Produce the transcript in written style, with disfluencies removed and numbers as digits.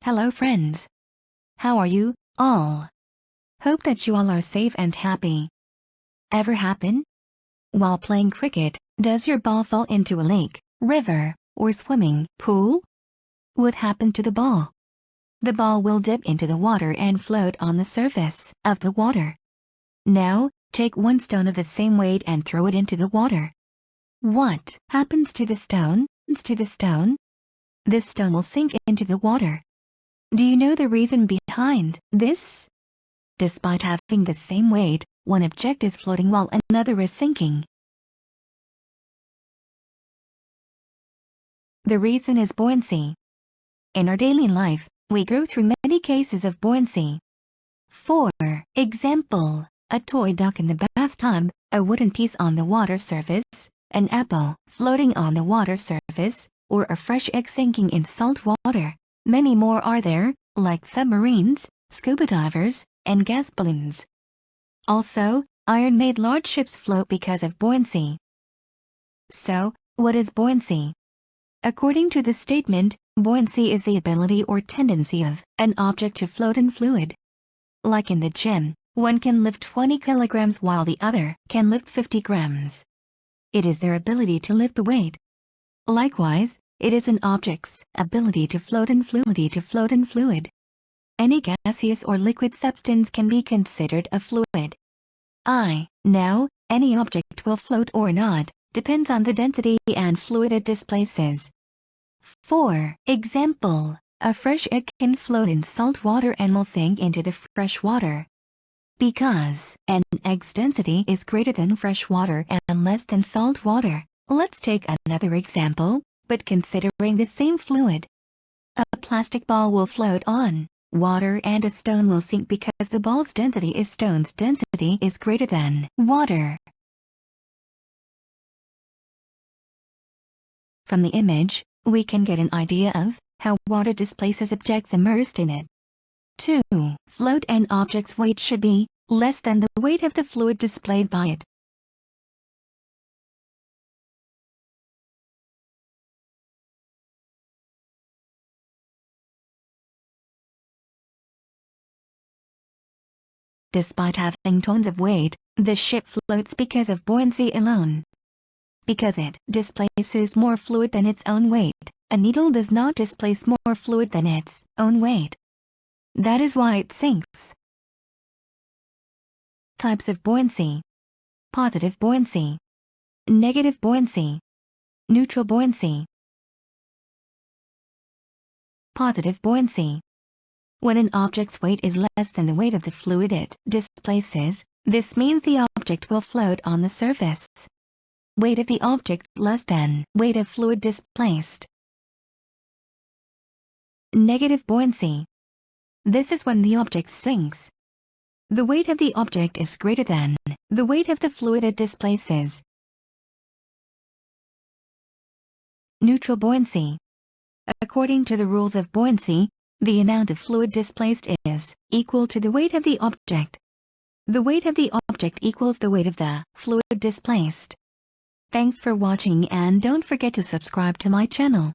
Hello friends. How are you, all? Hope that you all are safe and happy. Ever happen? While playing cricket, does your ball fall into a lake, river, or swimming pool? What happened to the ball? The ball will dip into the water and float on the surface of the water. Now, take one stone of the same weight and throw it into the water. What happens to the stone? This stone will sink into the water. Do you know the reason behind this? Despite having the same weight, one object is floating while another is sinking. The reason is buoyancy. In our daily life, we go through many cases of buoyancy. For example, a toy duck in the bathtub, a wooden piece on the water surface, an apple floating on the water surface, or a fresh egg sinking in salt water. Many more are there, like submarines, scuba divers, and gas balloons. Also, iron made large ships float because of buoyancy. So, what is buoyancy? According to the statement, buoyancy is the ability or tendency of an object to float in fluid. Like in the gym, one can lift 20 kilograms while the other can lift 50 grams. It is their ability to lift the weight. Likewise, it is an object's ability to float in fluid. Any gaseous or liquid substance can be considered a fluid. Now, any object will float or not, depends on the density and fluid it displaces. For example, a fresh egg can float in salt water and will sink into the fresh water. Because an egg's density is greater than fresh water and less than salt water. Let's take another example, but considering the same fluid. A plastic ball will float on water and a stone will sink because the ball's density is stone's density is greater than water. From the image, we can get an idea of how water displaces objects immersed in it. To float, an object's weight should be less than the weight of the fluid displayed by it. Despite having tons of weight, the ship floats because of buoyancy alone. Because it displaces more fluid than its own weight, a needle does not displace more fluid than its own weight. That is why it sinks. Types of buoyancy: positive buoyancy, negative buoyancy, neutral buoyancy. Positive buoyancy. When an object's weight is less than the weight of the fluid it displaces, this means the object will float on the surface. Weight of the object less than weight of fluid displaced. Negative buoyancy. This is when the object sinks. The weight of the object is greater than the weight of the fluid it displaces. Neutral buoyancy. According to the rules of buoyancy, the amount of fluid displaced is equal to the weight of the object. The weight of the object equals the weight of the fluid displaced. Thanks for watching and don't forget to subscribe to my channel.